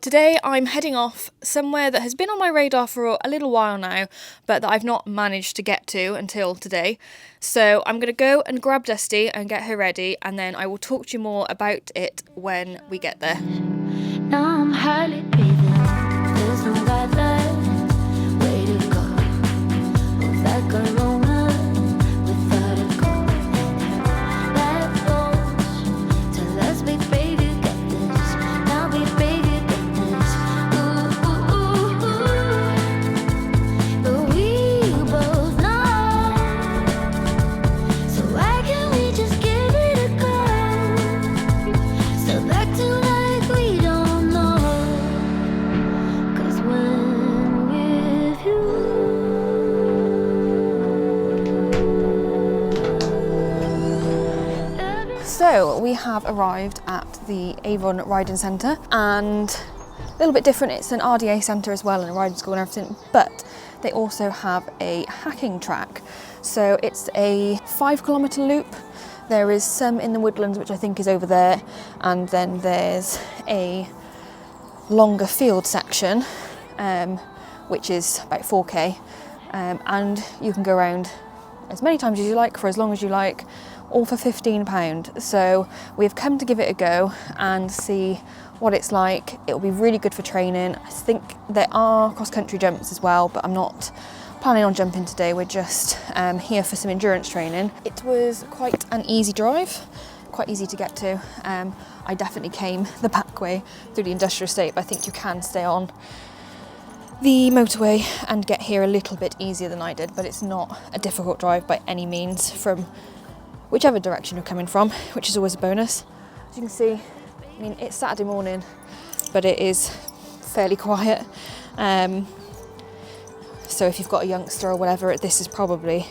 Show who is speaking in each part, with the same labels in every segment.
Speaker 1: Today I'm heading off somewhere that has been on my radar for a little while now, but that I've not managed to get to until today. So I'm going to go and grab Dusty and get her ready, and then I will talk to you more about it when we get there.
Speaker 2: Now I'm hardly breathing. There's no other way to go. Move like a Roma without a goal. That goes to let's be baby, get this. Now be baby, get this. Ooh, ooh, ooh, ooh. But we both know. So why can't we just give it a go? Step back to like we don't know. 'Cause when with you.
Speaker 1: So we have arrived at the Avon Riding Centre, and a little bit different, it's an RDA centre as well and a riding school and everything, but they also have a hacking track. So it's a 5-kilometre loop. There is some in the Woodlands, which I think is over there, and then there's a longer field section, which is about 4k, and you can go around as many times as you like for as long as you like, all for £15. So we've come to give it a go and see what it's like. It'll be really good for training. I think there are cross-country jumps as well, but I'm not planning on jumping today. We're just here for some endurance training. It was quite an easy drive, quite easy to get to. I definitely came the back way through the industrial estate, but I think you can stay on the motorway and get here a little bit easier than I did, but it's not a difficult drive by any means from whichever direction you're coming from, which is always a bonus. As you can see, I mean, it's Saturday morning, but it is fairly quiet. So if you've got a youngster or whatever, this is probably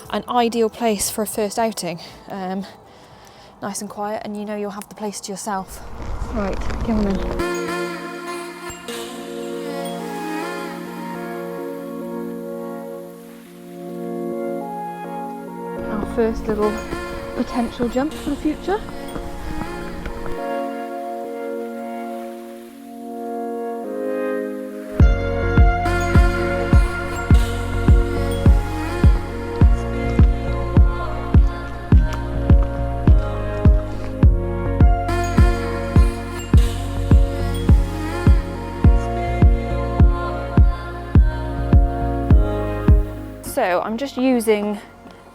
Speaker 1: an ideal place for a first outing. Nice and quiet, and you know you'll have the place to yourself. Right, come on in. First little potential jump for the future. So I'm just using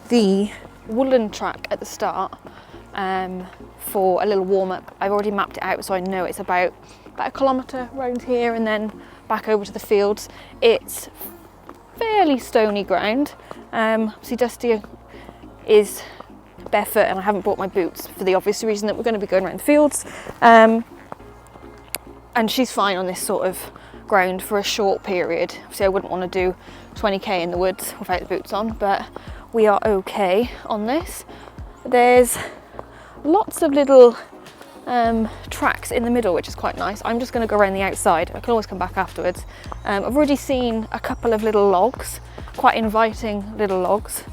Speaker 1: the Woodland track at the start for a little warm-up. I've already mapped it out, so I know it's about a kilometre around here and then back over to the fields. It's fairly stony ground. See, Dusty is barefoot and I haven't brought my boots for the obvious reason that we're going to be going around the fields, and she's fine on this sort of ground for a short period. Obviously I wouldn't want to do 20k in the woods without the boots on, but we are okay on this. There's lots of little tracks in the middle, which is quite nice. I'm just going to go around the outside. I can always come back afterwards. I've already seen a couple of little logs, quite inviting little logs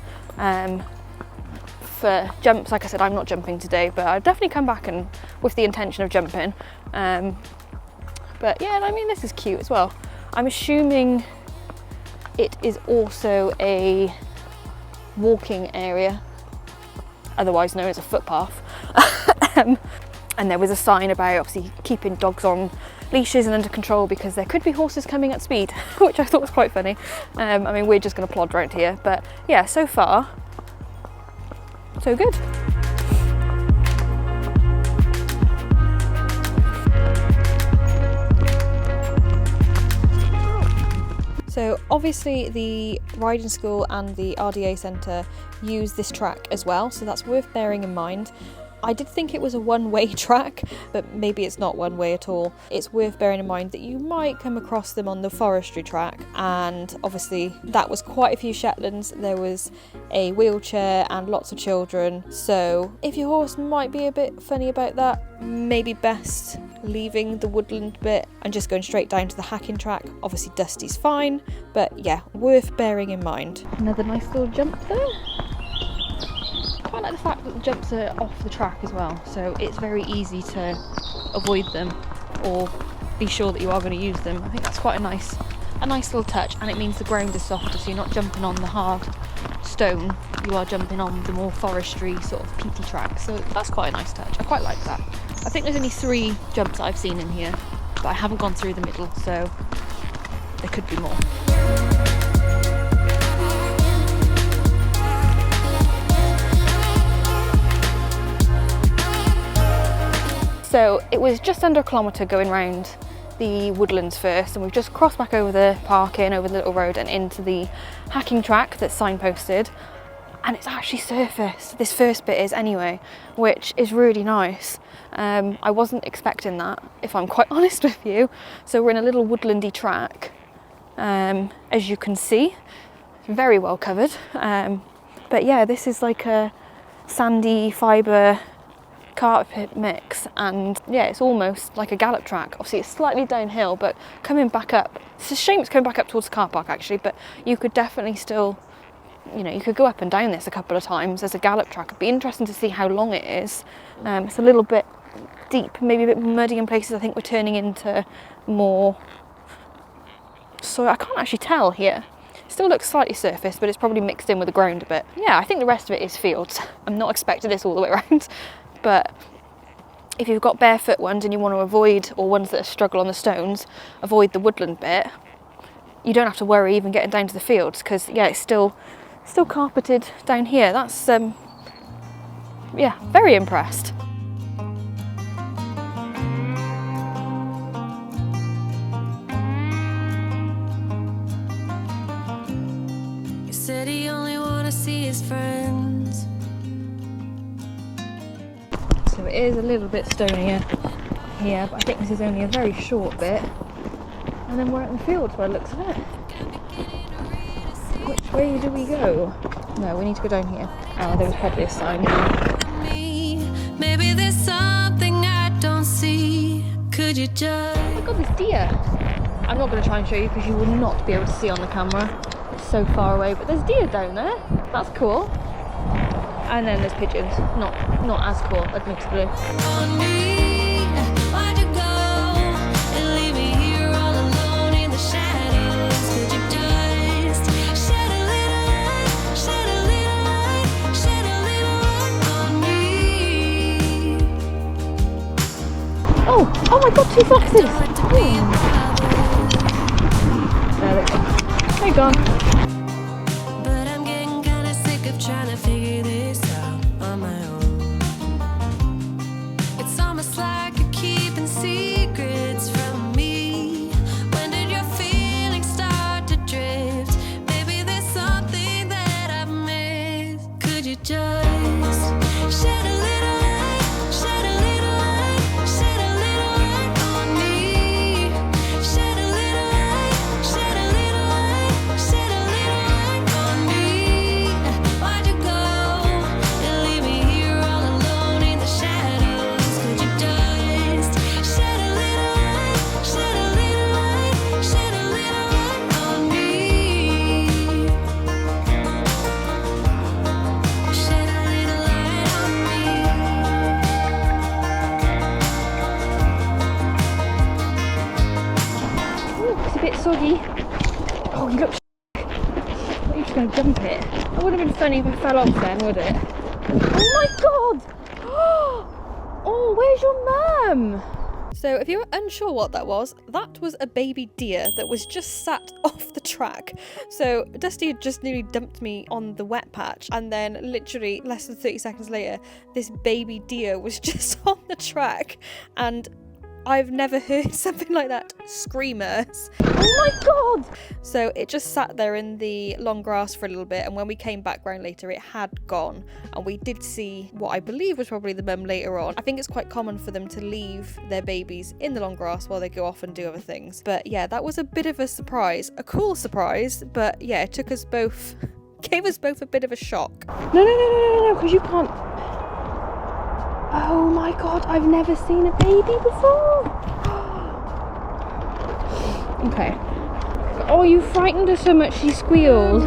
Speaker 1: for jumps. Like I said, I'm not jumping today, but I'll definitely come back and with the intention of jumping. But yeah, I mean, this is cute as well. I'm assuming it is also a walking area, otherwise known as a footpath. And there was a sign about obviously keeping dogs on leashes and under control because there could be horses coming at speed, which I thought was quite funny. I mean, we're just going to plod around here, but yeah, so far so good. So obviously the riding school and the RDA centre use this track as well, so that's worth bearing in mind. I did think it was a one-way track, but maybe it's not one way at all. It's worth bearing in mind that you might come across them on the forestry track, and obviously that was quite a few Shetlands. There was a wheelchair and lots of children, so if your horse might be a bit funny about that, maybe best leaving the Woodland bit and just going straight down to the hacking track. Obviously Dusty's fine, but yeah, worth bearing in mind. Another nice little jump there. I quite like the fact that the jumps are off the track as well, so it's very easy to avoid them or be sure that you are going to use them. I think that's quite a nice little touch, and it means the ground is softer, so you're not jumping on the hard stone, you are jumping on the more forestry sort of peaty track, so that's quite a nice touch. I quite like that. I think there's only 3 jumps that I've seen in here, but I haven't gone through the middle, so there could be more. So it was just under a kilometre going round the Woodlands first, and we've just crossed back over the parking, over the little road and into the hacking track that's signposted, and it's actually surfaced. This first bit is anyway, which is really nice. I wasn't expecting that, if I'm quite honest with you. So we're in a little woodlandy track, as you can see, very well covered. But yeah, this is like a sandy fibre carpet mix, and yeah, it's almost like a gallop track. Obviously it's slightly downhill, but coming back up, it's a shame it's coming back up towards the car park actually, but you could definitely still, you know, you could go up and down this a couple of times as a gallop track. It'd be interesting to see how long it is. It's a little bit deep, maybe a bit muddy in places. I think we're turning into more, so I can't actually tell here. It still looks slightly surface, but it's probably mixed in with the ground a bit. Yeah, I think the rest of it is fields. I'm not expecting this all the way around. But if you've got barefoot ones and you want to avoid, or ones that struggle on the stones, avoid the woodland bit, you don't have to worry even getting down to the fields, because yeah, it's still carpeted down here. That's yeah, very impressed.
Speaker 2: He said he only wanna see his friends.
Speaker 1: So it is a little bit stonier here, but I think this is only a very short bit. And then we're out in the fields by the looks of it. Which way do we go? No, we need to go down here. Oh, there was probably a sign.
Speaker 2: Maybe there's something I don't see. Could you just...
Speaker 1: Oh my god, there's deer! I'm not going to try and show you because you will not be able to see on the camera. It's so far away, but there's deer down there. That's cool. And then there's pigeons. Not as cool, admittedly.
Speaker 2: On me, why'd you go and leave me here all alone in the shadows? Could you just shed a little light, shed a little light, shed a little light on me?
Speaker 1: Oh my god, 2 foxes! There they go. They're gone.
Speaker 2: But I'm getting kinda sick of trying to figure this out on my own. It's almost like you're keeping secrets from me. When did your feelings start to drift? Maybe there's something that I've missed. Could you just shed a little light, shed a little light, shed a little light on me? Shed a little light, shed a little light, shed a little light on me. Why'd you go and leave me here all alone in the shadows? Could you just shed a little light, shed a little light, shed a little light on me? Shed a little light on me.
Speaker 1: Ooh, it's a bit soggy. Oh, you look I'm just going to jump it. That would have been funny if I fell off then, would it? Oh my god! Oh, where's your mum? So if you were unsure what that was a baby deer that was just sat off the track. So Dusty had just nearly dumped me on the wet patch, and then literally less than 30 seconds later, this baby deer was just on the track, and I've never heard something like that. Screamers. Oh my god! So it just sat there in the long grass for a little bit, and when we came back round later, it had gone. And we did see what I believe was probably the mum later on. I think it's quite common for them to leave their babies in the long grass while they go off and do other things. But yeah, that was a bit of a surprise. A cool surprise, but yeah, it took us both, gave us both a bit of a shock. No, because you can't. Oh my god, I've never seen a baby before. Okay. Oh, you frightened her so much she squealed.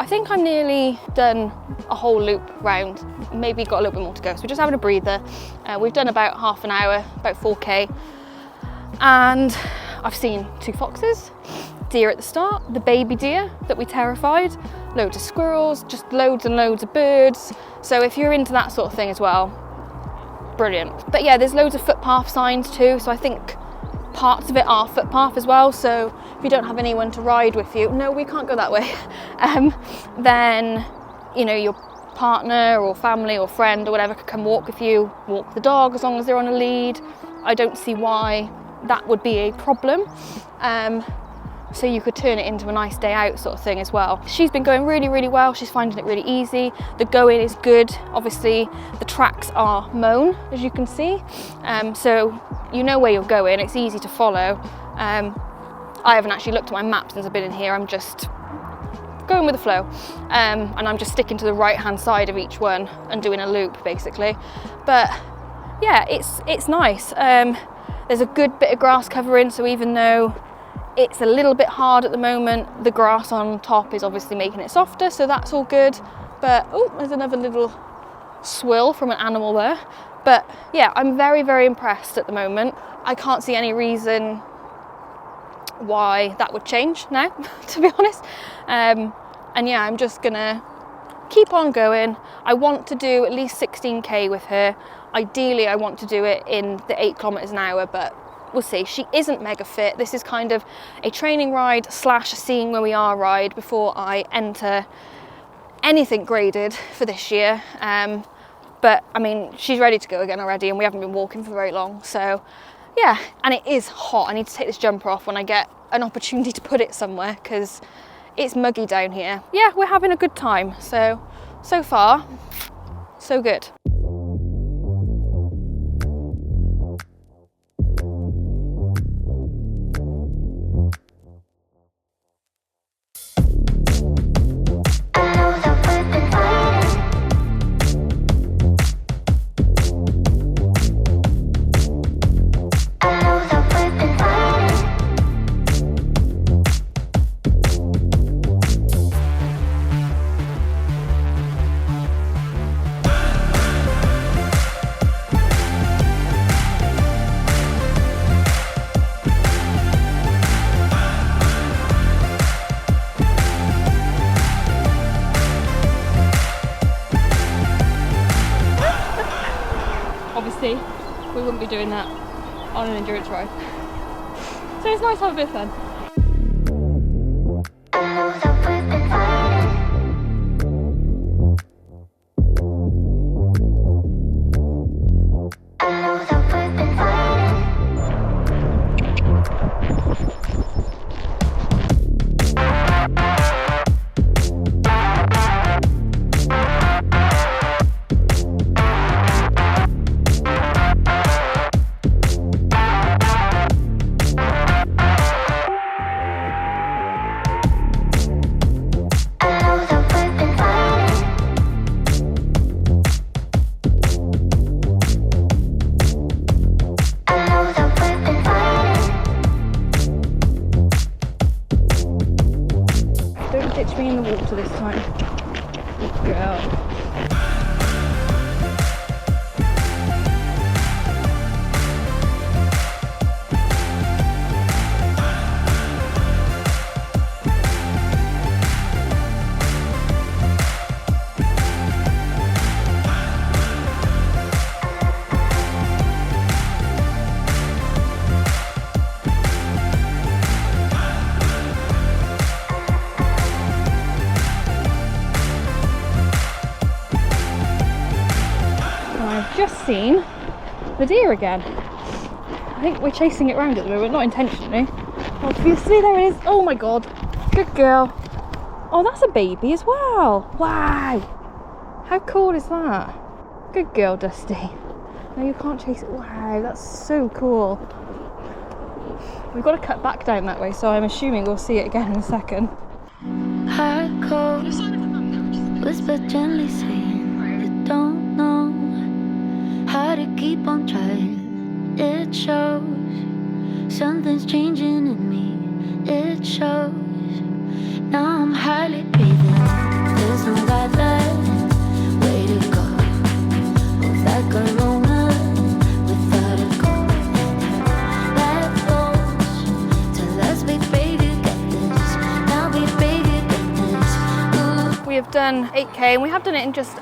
Speaker 1: I think I'm nearly done a whole loop round, maybe got a little bit more to go. So we're just having a breather. We've done about half an hour, about 4K. And I've seen 2 foxes, deer at the start, the baby deer that we terrified, loads of squirrels, just loads and loads of birds. So if you're into that sort of thing as well, brilliant. But yeah, there's loads of footpath signs too. So I think parts of it are footpath as well. So if you don't have anyone to ride with you, no, we can't go that way. Then, you know, your partner or family or friend or whatever could come walk with you, walk the dog as long as they're on a lead. I don't see why that would be a problem. So you could turn it into a nice day out sort of thing as well. She's been going really, really well. She's finding it really easy. The going is good. Obviously, the tracks are mown, as you can see. So you know where you're going. It's easy to follow. I haven't actually looked at my map since I've been in here. I'm just going with the flow. And I'm just sticking to the right-hand side of each one and doing a loop, basically. But yeah, it's nice. There's a good bit of grass covering, so even though it's a little bit hard at the moment, the grass on top is obviously making it softer, so that's all good. But oh, there's another little swill from an animal there. But yeah, I'm very, very impressed at the moment. I can't see any reason why that would change now, to be honest. And yeah, I'm just gonna keep on going. I want to do at least 16K with her. Ideally, I want to do it in the 8 kilometers an hour, but we'll see. She isn't mega fit. This is kind of a training ride / seeing where we are ride before I enter anything graded for this year. But I mean, she's ready to go again already, and we haven't been walking for very long. So yeah, and it is hot. I need to take this jumper off when I get an opportunity to put it somewhere because it's muggy down here. Yeah, we're having a good time. So far, so good. Obviously, we wouldn't be doing that on an endurance ride. So it's nice to have a bit of fun. Ditch me in the water this time. Good girl. Just seen the deer again. I think we're chasing it around at the moment, not intentionally. Obviously, there it is. Oh my god, good girl. Oh, that's a baby as well. Wow, how cool is that? Good girl, Dusty. No, you can't chase it. Wow, that's so cool. We've got to cut back down that way, so I'm assuming we'll see it again in a second.
Speaker 2: Heart cold, whisper gently saying you don't know how to keep on trying. It shows something's changing in me. It shows now I'm hardly breathing. there's no guideline. Way to go. Oh, that corona without a goal. That goes. Tell us, big baby, get this. Now, big baby, get this. Ooh.
Speaker 1: We have done 8k and we have done it in just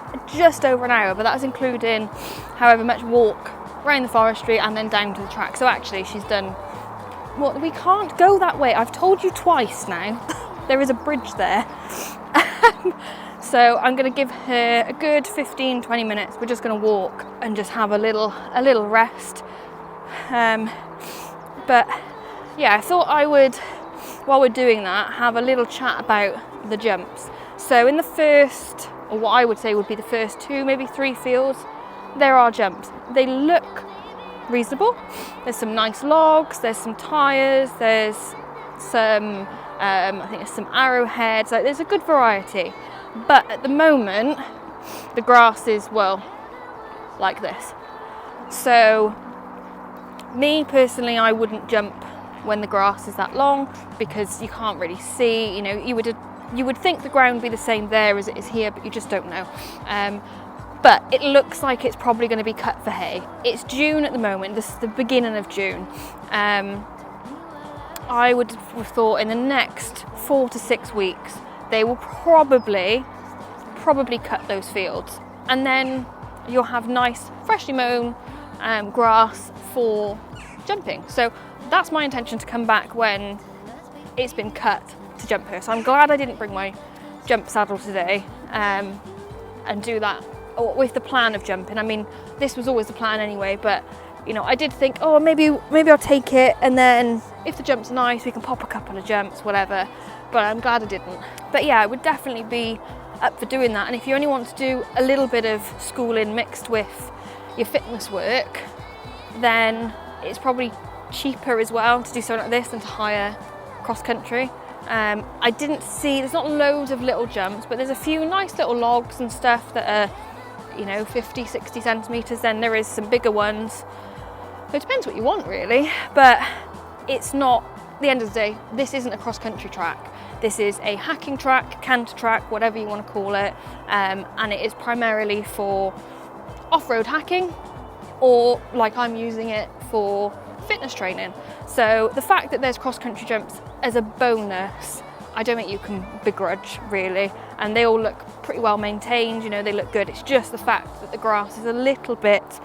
Speaker 1: over an hour, but that's including however much walk around the forestry and then down to the track. So actually she's done, well, we can't go that way. I've told you twice now. There is a bridge there. So I'm going to give her a good 15-20 minutes. We're just going to walk and just have a little rest. But yeah, I thought I would, while we're doing that, have a little chat about the jumps. So in the first, or what I would say would be the first 2, maybe 3 fields, there are jumps. They look reasonable. There's some nice logs, there's some tyres, there's some, I think there's some arrowheads, like there's a good variety. But at the moment, the grass is, well, like this. So, me personally, I wouldn't jump when the grass is that long because you can't really see, you know, you would think the ground would be the same there as it is here, but you just don't know. But it looks like it's probably going to be cut for hay. It's June at the moment, this is the beginning of June. I would have thought in the next 4 to 6 weeks, they will probably cut those fields. And then you'll have nice, freshly mown grass for jumping. So that's my intention, to come back when it's been cut to jump her. So I'm glad I didn't bring my jump saddle today and do that with the plan of jumping. I mean, this was always the plan anyway, but you know, I did think, oh, maybe I'll take it, and then if the jump's nice, we can pop a couple of jumps, whatever. But I'm glad I didn't. But yeah, I would definitely be up for doing that. And if you only want to do a little bit of schooling mixed with your fitness work, then it's probably cheaper as well to do something like this than to hire cross country. I didn't see, there's not loads of little jumps, but there's a few nice little logs and stuff that are, you know, 50, 60 centimetres. Then there is some bigger ones. So it depends what you want really, but it's not, at the end of the day, this isn't a cross country track. This is a hacking track, canter track, whatever you want to call it. And it is primarily for off-road hacking, or like I'm using it for fitness training. So the fact that there's cross-country jumps as a bonus, I don't think you can begrudge really, and they all look pretty well maintained, you know, they look good. It's just the fact that the grass is a little bit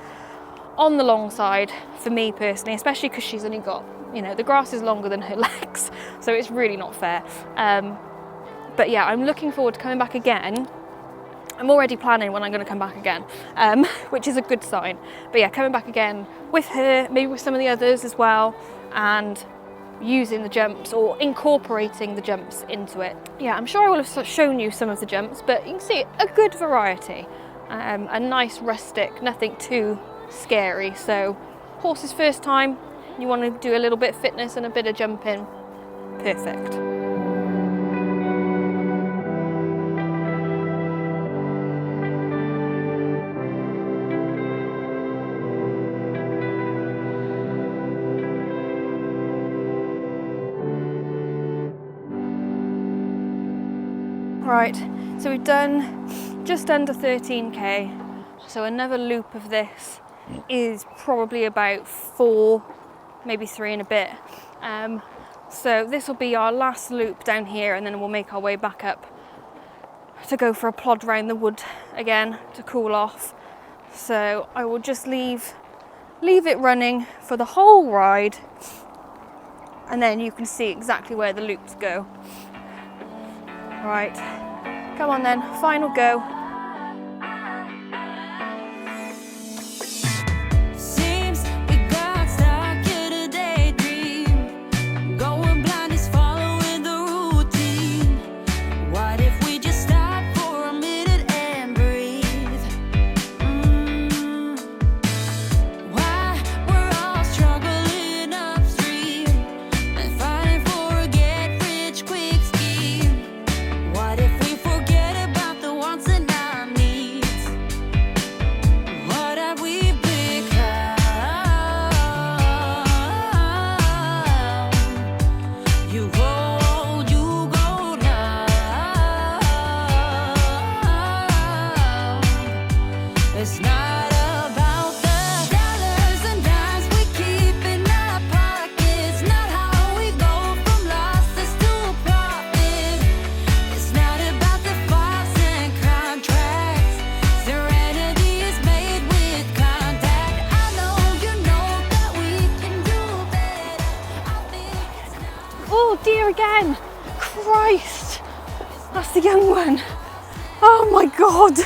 Speaker 1: on the long side for me personally, especially because she's only got, you know, the grass is longer than her legs, so it's really not fair. But yeah, I'm looking forward to coming back again. I'm already planning when I'm going to come back again, which is a good sign. But yeah, coming back again with her, maybe with some of the others as well, and using the jumps or incorporating the jumps into it. Yeah, I'm sure I will have shown you some of the jumps, but you can see a good variety. A nice rustic, nothing too scary. So horse's first time, you want to do a little bit of fitness and a bit of jumping, perfect. Right, so we've done just under 13k, so another loop of this is probably about 4, maybe 3 and a bit. So this will be our last loop down here, and then we'll make our way back up to go for a plod around the wood again to cool off. So I will just leave it running for the whole ride, and then you can see exactly where the loops go. Right, come on then, final go.
Speaker 2: What if we forget about the once and
Speaker 1: Oh, dear again. Christ. That's the young one. Oh my God.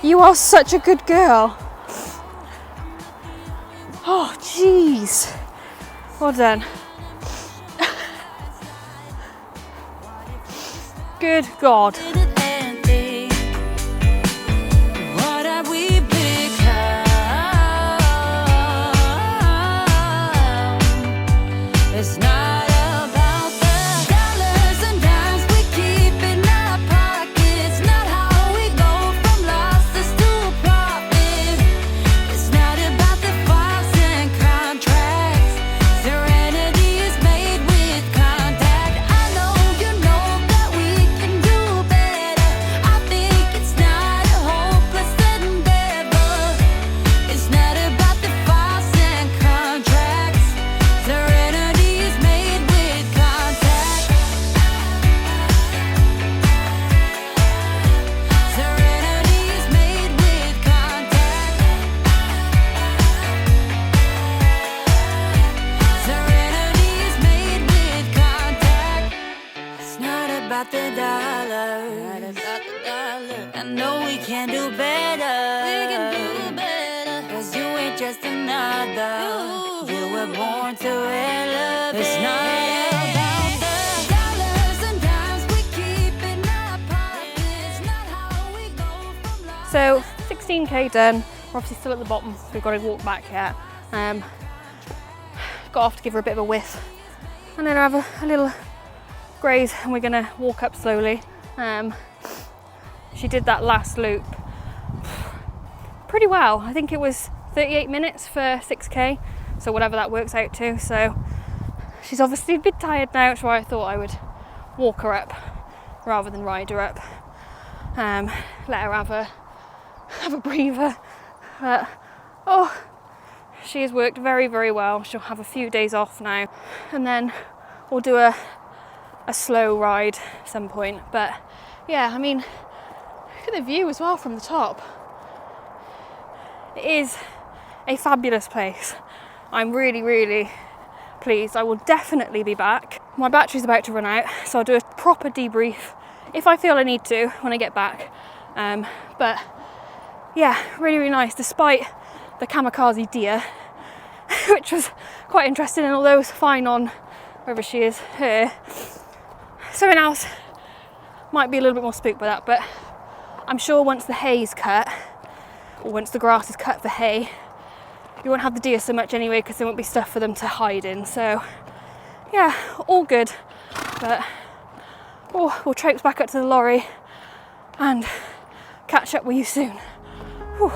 Speaker 1: You are such a good girl. Oh, jeez. Well done. Good God.
Speaker 2: What have we become? It's not about the dollars and dimes we keep in our pockets. Not how we go from losses to profit. It's not about the files and contracts. Serenity is made with contact. I know you know that we can do better. I think it's not a hopeless endeavor. It's not about the files and contracts. Serenity is made with contact. Serenity is made with contact. Serenity is made with contact. It's not about the dollar. Not about the dollar. I know we can do better. We can do better. 'Cause you ain't just another. You were born to elevate. It's not about the dollars and dimes we keep in our pockets. Not how we go from lost.
Speaker 1: So 16k done. We're obviously still at the bottom, so we've got to walk back yet. Got off to give her a bit of a whiff, and then have a little graze, and we're gonna walk up slowly. She did that last loop pretty well. I think it was 38 minutes for 6k, so whatever that works out to. So she's obviously a bit tired now, which is why I thought I would walk her up rather than ride her up. Let her have a breather. But oh, she has worked very, very well. She'll have a few days off now, and then we'll do a slow ride at some point. But yeah, I mean, look at the view as well from the top. It is a fabulous place. I'm really, really pleased. I will definitely be back. My battery's about to run out, so I'll do a proper debrief if I feel I need to when I get back. But yeah, really, really nice, despite the kamikaze deer, which was quite interesting, and although it was fine on wherever she is, her. Something else might be a little bit more spooked by that, but I'm sure once the hay's cut, or once the grass is cut for hay, you won't have the deer so much anyway, because there won't be stuff for them to hide in. So yeah, all good. But we'll traipse back up to the lorry and catch up with you soon. Whew.